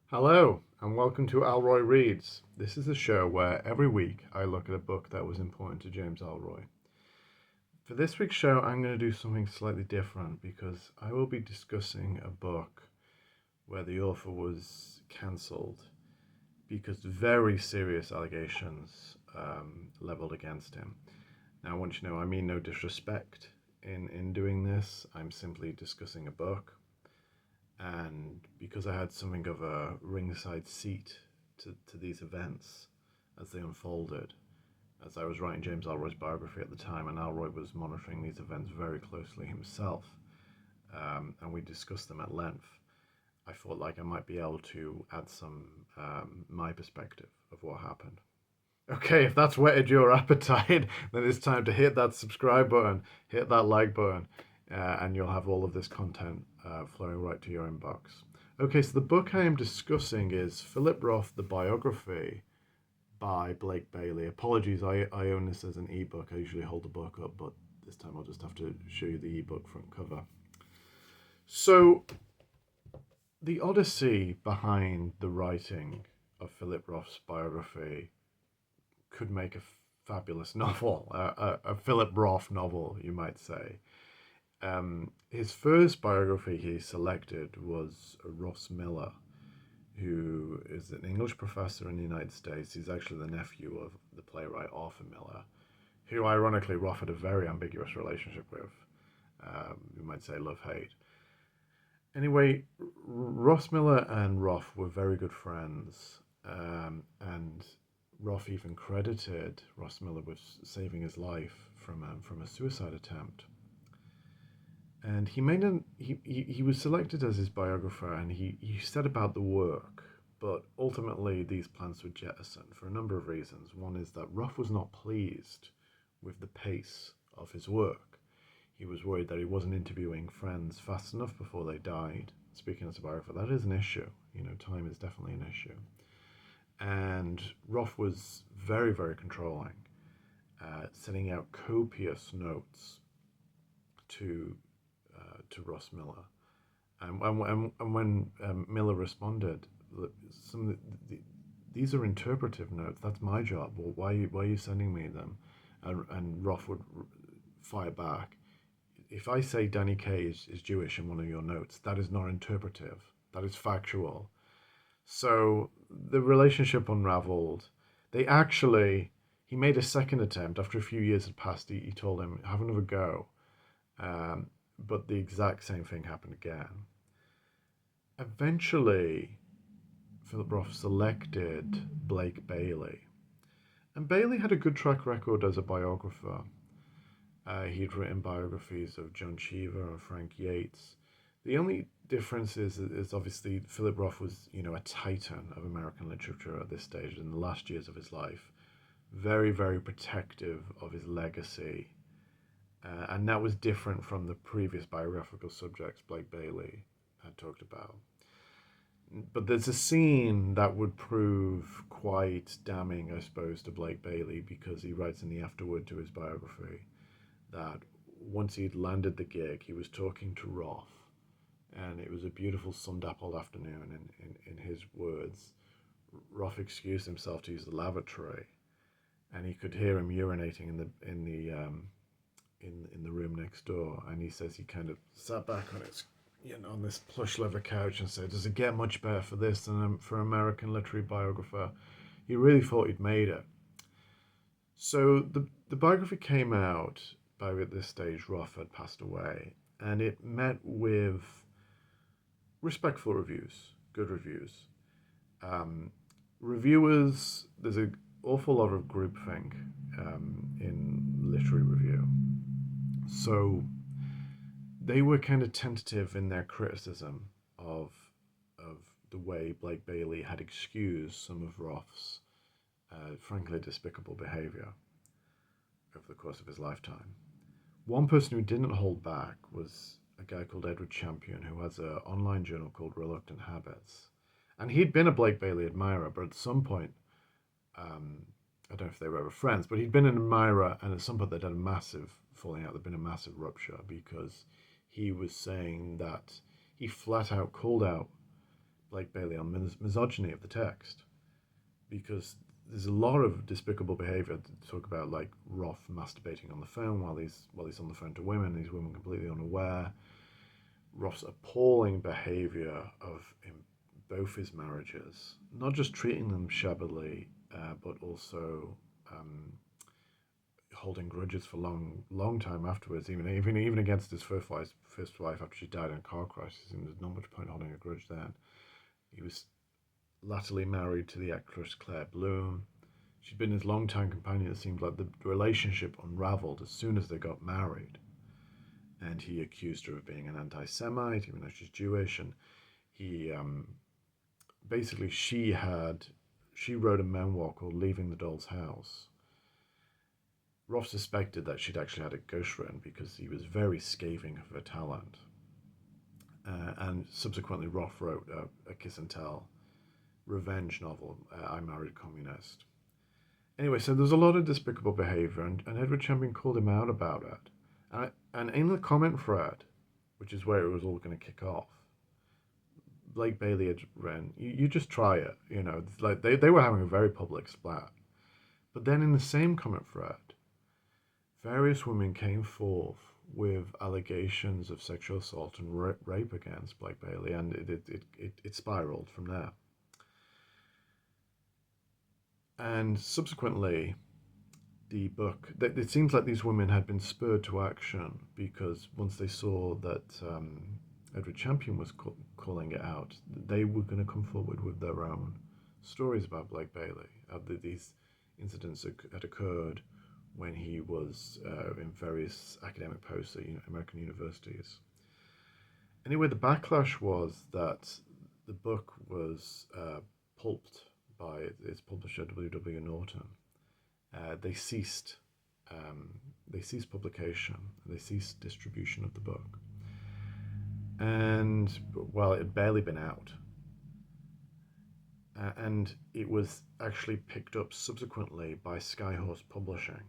Hello, and welcome to Ellroy Reads. This is a show where every week I look at a book that was important to James Ellroy. For this week's show, I'm going to do something slightly different because I will be discussing a book where the author was cancelled because very serious allegations leveled against him. Now, I want you to know I mean no disrespect in doing this. I'm simply discussing a book. And because I had something of a ringside seat to these events as they unfolded, as I was writing James Ellroy's biography at the time, and Ellroy was monitoring these events very closely himself, and we discussed them at length, I thought like I might be able to add some my perspective of what happened. Okay, if that's whetted your appetite, then it's time to hit that subscribe button, hit that like button, and you'll have all of this content flowing right to your inbox. Okay, so the book I am discussing is Philip Roth, The Biography by Blake Bailey. Apologies, I own this as an ebook. I usually hold the book up, but this time I'll just have to show you the ebook front cover. So, the odyssey behind the writing of Philip Roth's biography could make a fabulous novel, a Philip Roth novel, you might say. His first biography he selected was Ross Miller, who is an English professor in the United States. He's actually the nephew of the playwright Arthur Miller, who ironically Roth had a very ambiguous relationship with. You might say love-hate. Anyway, Ross Miller and Roth were very good friends, and Roth even credited Ross Miller with saving his life from a suicide attempt. And he was selected as his biographer, and he set about the work, but ultimately these plans were jettisoned for a number of reasons. One is that Roth was not pleased with the pace of his work. He was worried that he wasn't interviewing friends fast enough before they died. Speaking as a biographer, that is an issue. Time is definitely an issue. And Roth was very, very controlling, sending out copious notes to Ross Miller. And when Miller responded, these are interpretive notes. That's my job. Well, why are you sending me them? And Roth would fire back. If I say Danny Kaye is Jewish in one of your notes, that is not interpretive. That is factual. So the relationship unraveled. He made a second attempt after a few years had passed. He told him, have another go. But the exact same thing happened again. Eventually, Philip Roth selected Blake Bailey. And Bailey had a good track record as a biographer. He'd written biographies of John Cheever and Frank Yates. The only difference is obviously Philip Roth was, a titan of American literature at this stage in the last years of his life. Very, very protective of his legacy. And that was different from the previous biographical subjects Blake Bailey had talked about. But there's a scene that would prove quite damning, I suppose, to Blake Bailey, because he writes in the afterword to his biography that once he'd landed the gig, he was talking to Roth, and it was a beautiful sun-dappled afternoon. In his words, Roth excused himself to use the lavatory, and he could hear him urinating in the room next door. And he says he kind of sat back on this plush leather couch and said, "Does it get much better for this than for an American literary biographer?" He really thought he'd made it. So the biography came out. By this stage, Roth had passed away, and it met with respectful reviews, good reviews. Reviewers, there's an awful lot of groupthink in literary review. So they were kind of tentative in their criticism of the way Blake Bailey had excused some of Roth's frankly despicable behavior over the course of his lifetime. One person who didn't hold back was a guy called Edward Champion, who has an online journal called Reluctant Habits. And he'd been a Blake Bailey admirer, but at some point, I don't know if they were ever friends, but he'd been an admirer, and at some point they'd had a massive falling out. There'd been a massive rupture because he was saying that he flat out called out Blake Bailey on misogyny of the text, because there's a lot of despicable behavior to talk about, like Roth masturbating on the phone while he's on the phone to women, these women completely unaware. Roth's appalling behavior of in both his marriages, not just treating them shabbily, but also um, holding grudges for long time afterwards, even against his first wife after she died in a car crash. There's not much point holding a grudge then. He was latterly married to the actress Claire Bloom. She'd been his longtime companion. It seemed like the relationship unraveled as soon as they got married. And he accused her of being an anti-Semite, even though she's Jewish. And he basically she wrote a memoir called Leaving the Doll's House. Roth suspected that she'd actually had it ghostwritten because he was very scathing of her talent. And subsequently, Roth wrote a kiss and tell revenge novel, I Married a Communist. Anyway, so there's a lot of despicable behavior, and Edward Champion called him out about it. And in the comment thread, which is where it was all going to kick off, Blake Bailey had written, you just try it. Like they were having a very public splat. But then in the same comment thread, various women came forth with allegations of sexual assault and rape against Blake Bailey, and it spiraled from there. And subsequently, the book, it seems like these women had been spurred to action because once they saw that Edward Champion was calling it out, they were going to come forward with their own stories about Blake Bailey. These incidents had occurred when he was in various academic posts at American universities. Anyway, the backlash was that the book was pulped by its publisher, W.W. Norton. They ceased publication. They ceased distribution of the book. And, well, it had barely been out. And it was actually picked up subsequently by Skyhorse Publishing,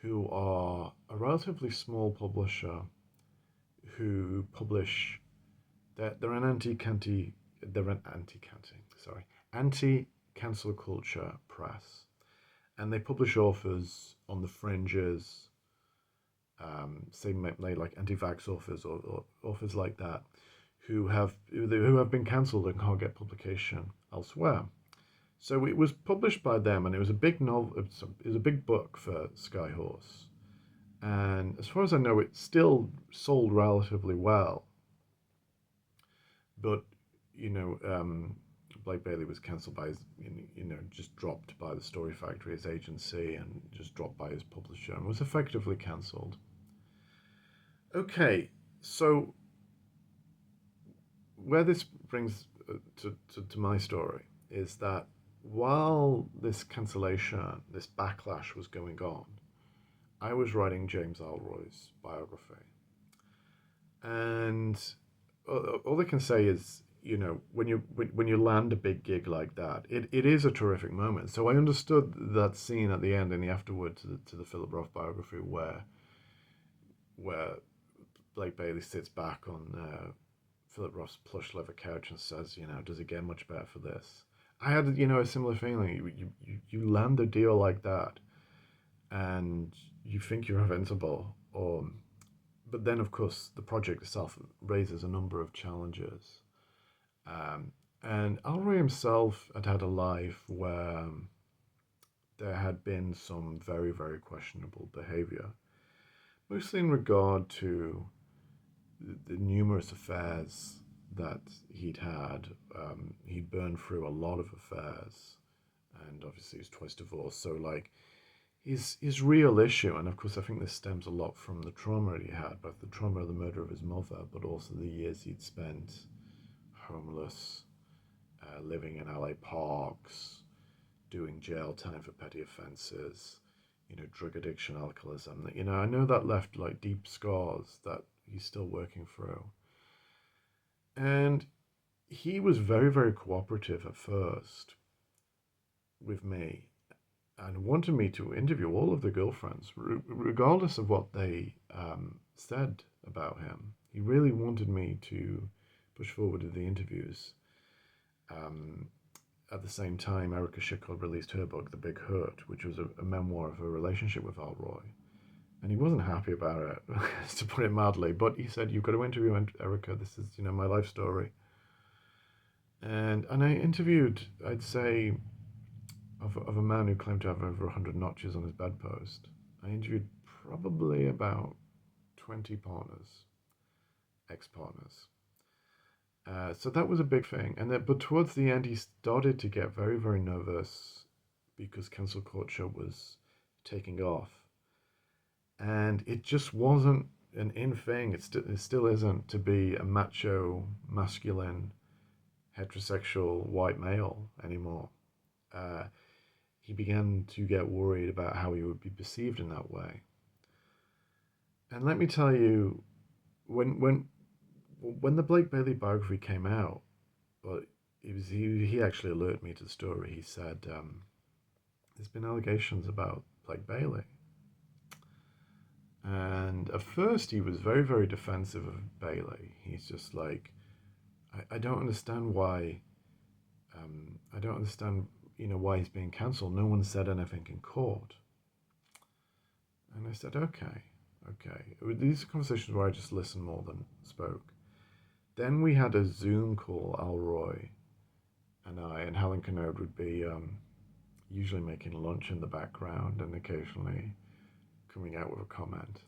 who are a relatively small publisher who publish. They're an anti-cancel culture press, and they publish authors on the fringes, say like anti-vax authors or authors like that, who have been cancelled and can't get publication elsewhere. So it was published by them, and it was a big novel. It was a big book for Skyhorse, and as far as I know, it still sold relatively well. But Blake Bailey was cancelled by his, just dropped by the Story Factory, his agency, and just dropped by his publisher, and was effectively cancelled. Okay, so where this brings to my story is that while this cancellation, this backlash was going on, I was writing James Ellroy's biography. And all I can say is, when you land a big gig like that, it is a terrific moment. So I understood that scene at the end in the afterword to the Philip Roth biography where Blake Bailey sits back on Philip Roth's plush leather couch and says, does it get much better for this? I had, a similar feeling. You land a deal like that, and you think you're invincible, but then, of course, the project itself raises a number of challenges. And Ellroy himself had a life where there had been some very, very questionable behavior, mostly in regard to the numerous affairs that he'd had. He'd burned through a lot of affairs, and obviously he was twice divorced. So, like, his real issue, and of course I think this stems a lot from the trauma he had, both the trauma of the murder of his mother, but also the years he'd spent homeless, living in LA parks, doing jail time for petty offenses, drug addiction, alcoholism. I know that left like deep scars that he's still working through. And he was very, very cooperative at first with me and wanted me to interview all of the girlfriends, regardless of what they said about him. He really wanted me to push forward with the interviews. Um, at the same time, Erica Schickel released her book, The Big Hurt, which was a memoir of her relationship with Ellroy. And he wasn't happy about it, to put it mildly. But he said, "You've got to interview Erica. This is, my life story." And I interviewed, I'd say, of a man who claimed to have over 100 notches on his bedpost. I interviewed probably about 20 partners, ex-partners. So that was a big thing. But towards the end, he started to get very, very nervous because cancel culture was taking off. And it just wasn't an in thing. It still isn't to be a macho, masculine, heterosexual white male anymore. Uh, he began to get worried about how he would be perceived in that way. And let me tell you, when the Blake Bailey biography came out, well, he actually alerted me to the story. He said, "There's been allegations about Blake Bailey," and at first he was very, very defensive of Bailey. He's just like, I don't understand why. I don't understand, why he's being cancelled. No one said anything in court. And I said, okay. These are conversations where I just listened more than spoke. Then we had a Zoom call, Ellroy and I, and Helen Canode would be usually making lunch in the background and occasionally coming out with a comment.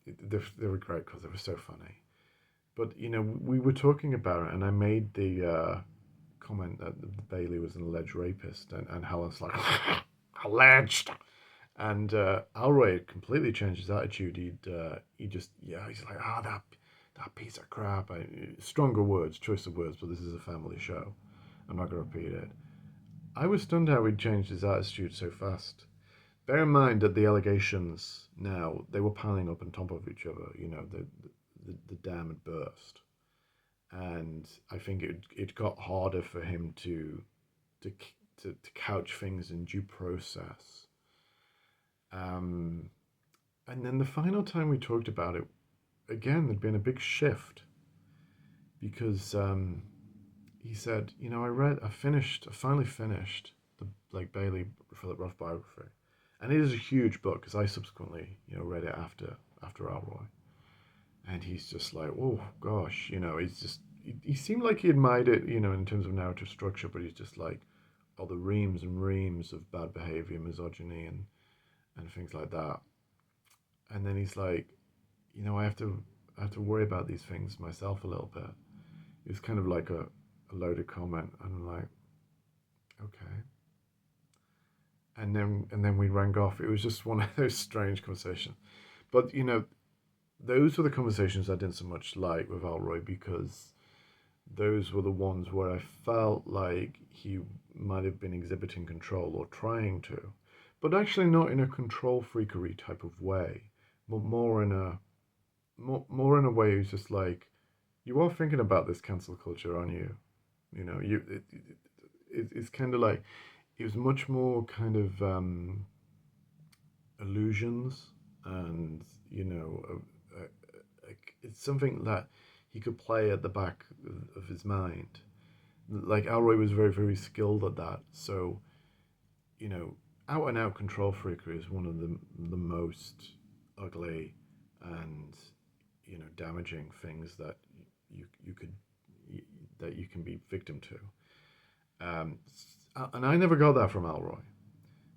They were great because they were so funny. But, we were talking about it, and I made the comment that Bailey was an alleged rapist, and Helen's like, alleged! And Ellroy completely changed his attitude. He's like, that piece of crap. Stronger words, choice of words, but this is a family show. I'm not going to repeat it. I was stunned how he'd changed his attitude so fast. Bear in mind that the allegations now, they were piling up on top of each other. The dam had burst. And I think it got harder for him to couch things in due process. And then the final time we talked about it, again, there'd been a big shift because he said, I finally finished the Blake Bailey Philip Roth biography, and it is a huge book because I subsequently read it after Ellroy, and he's just like, oh gosh, he seemed like he admired it, in terms of narrative structure, but he's just like, oh, the reams and reams of bad behavior, misogyny, and things like that. And then he's like, I have to worry about these things myself a little bit. It was kind of like a loaded comment, and I'm like, okay. And then we rang off. It was just one of those strange conversations. But those were the conversations I didn't so much like with Ellroy, because those were the ones where I felt like he might have been exhibiting control or trying to, but actually not in a control freakery type of way, but more in a way who's just like, you are thinking about this cancel culture, aren't you? It's kind of like, it was much more kind of illusions, and it's something that he could play at the back of his mind. Like Ellroy was very, very skilled at that. So, out and out control freakery is one of the most ugly and damaging things that you can be victim to. And I never got that from Ellroy,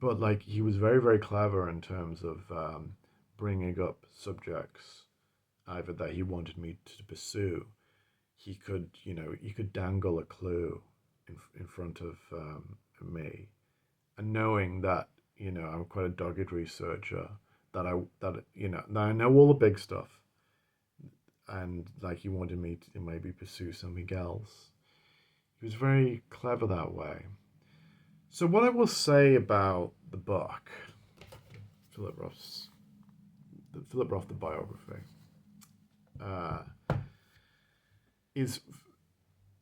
but like, he was very, very clever in terms of bringing up subjects either that he wanted me to pursue. He could dangle a clue in front of me, and knowing that I'm quite a dogged researcher, that I know all the big stuff, and like, he wanted me to maybe pursue something else. He was very clever that way. So what I will say about the book, Philip Roth, the biography, is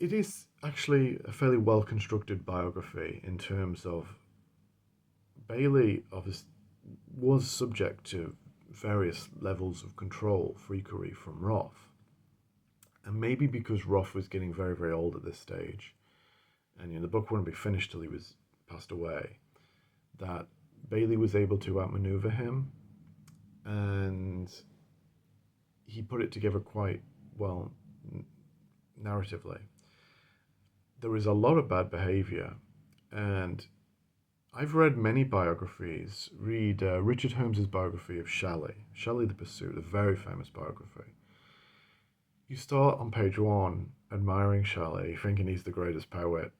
it is actually a fairly well constructed biography in terms of Bailey was subject to various levels of control, freakery from Roth. And maybe because Roth was getting very, very old at this stage, and the book wouldn't be finished till he was passed away, that Bailey was able to outmaneuver him, and he put it together quite well narratively. There is a lot of bad behavior, and I've read many biographies. Read Richard Holmes's biography of Shelley the Pursuit, a very famous biography. You start on page one admiring Shelley, thinking he's the greatest poet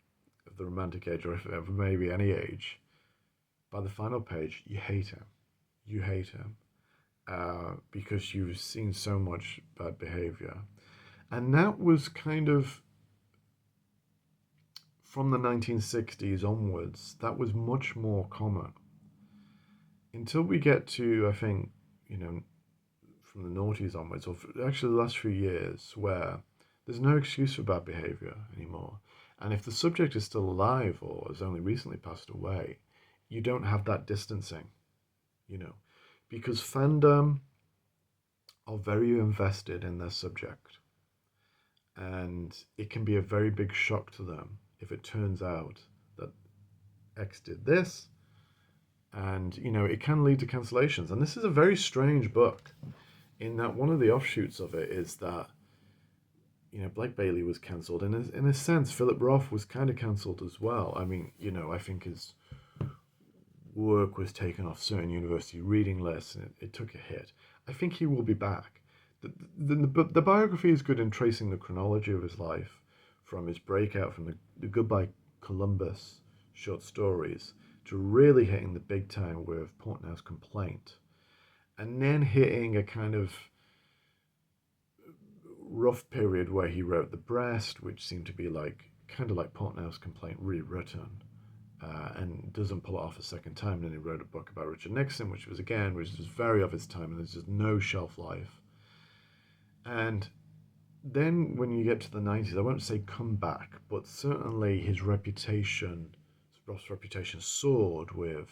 of the Romantic age, or of maybe any age. By the final page, you hate him. You hate him because you've seen so much bad behavior. And that was kind of from the 1960s onwards, that was much more common. Until we get to, I think, from the noughties onwards, or actually the last few years, where there's no excuse for bad behavior anymore. And if the subject is still alive or has only recently passed away, you don't have that distancing, because fandom are very invested in their subject. And it can be a very big shock to them if it turns out that X did this. And, it can lead to cancellations. And this is a very strange book in that one of the offshoots of it is that, Blake Bailey was cancelled. And in a sense, Philip Roth was kind of cancelled as well. I mean, I think his work was taken off certain university reading lists and it took a hit. I think he will be back. The biography is good in tracing the chronology of his life from his breakout from the Goodbye Columbus short stories to really hitting the big time with Portnow's Complaint, and then hitting a kind of rough period where he wrote The Breast, which seemed to be kind of like Portnow's Complaint rewritten, and doesn't pull it off a second time. And then he wrote a book about Richard Nixon, which was very of its time, and there's just no shelf life. And then when you get to the 90s, I won't say come back, but certainly Roth's reputation soared with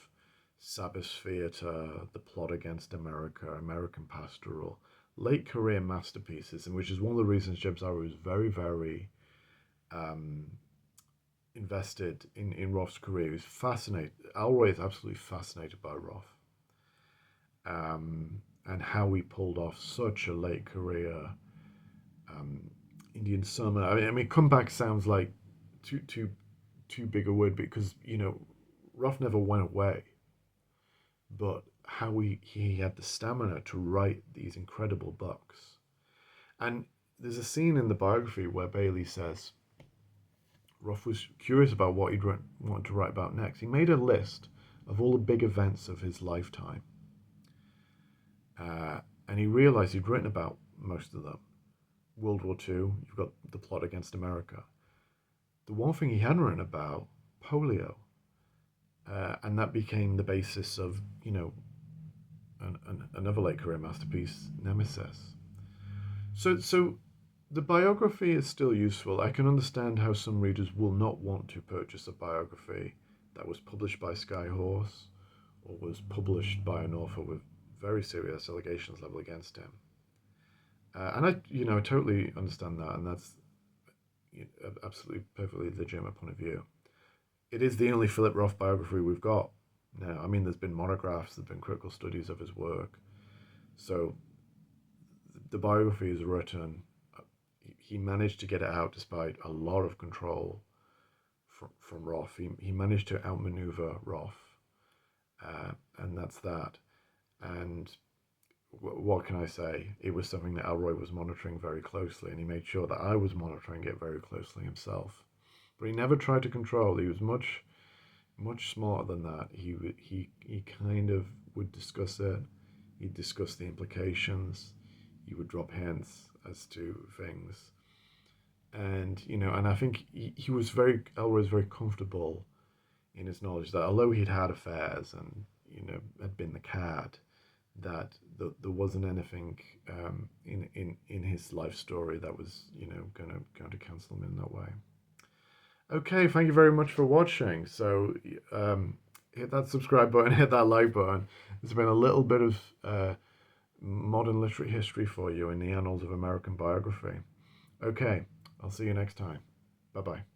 Sabbath Theatre, The Plot Against America, American Pastoral, late career masterpieces, and which is one of the reasons James Ellroy was very, very invested in Roth's career. He was fascinated. Ellroy is absolutely fascinated by Roth. And how he pulled off such a late career Indian Summer. I mean, comeback sounds like too big a word because Roth never went away, but how he had the stamina to write these incredible books. And there's a scene in the biography where Bailey says Roth was curious about what he'd wanted to write about next. He made a list of all the big events of his lifetime. And he realized he'd written about most of them. World War II, you've got The Plot Against America. The one thing he hadn't written about, polio. And that became the basis of, another late career masterpiece, Nemesis. So the biography is still useful. I can understand how some readers will not want to purchase a biography that was published by Skyhorse or was published by an author with very serious allegations leveled against him. And I totally understand that, and that's absolutely perfectly legitimate point of view. It is the only Philip Roth biography we've got now. I mean, there's been monographs, there's been critical studies of his work. So the biography is written. He managed to get it out despite a lot of control from Roth. He managed to outmaneuver Roth, and that's that. And what can I say? It was something that Ellroy was monitoring very closely, and he made sure that I was monitoring it very closely himself. But he never tried to control. He was much smarter than that. He kind of would discuss it. He'd discuss the implications. He would drop hints as to things. And, and I think Ellroy was very comfortable in his knowledge that although he'd had affairs and, had been the cad, that there wasn't anything in his life story that was, going to cancel him in that way. Okay, thank you very much for watching. So hit that subscribe button, hit that like button. There's been a little bit of modern literary history for you in the annals of American biography. Okay, I'll see you next time. Bye bye.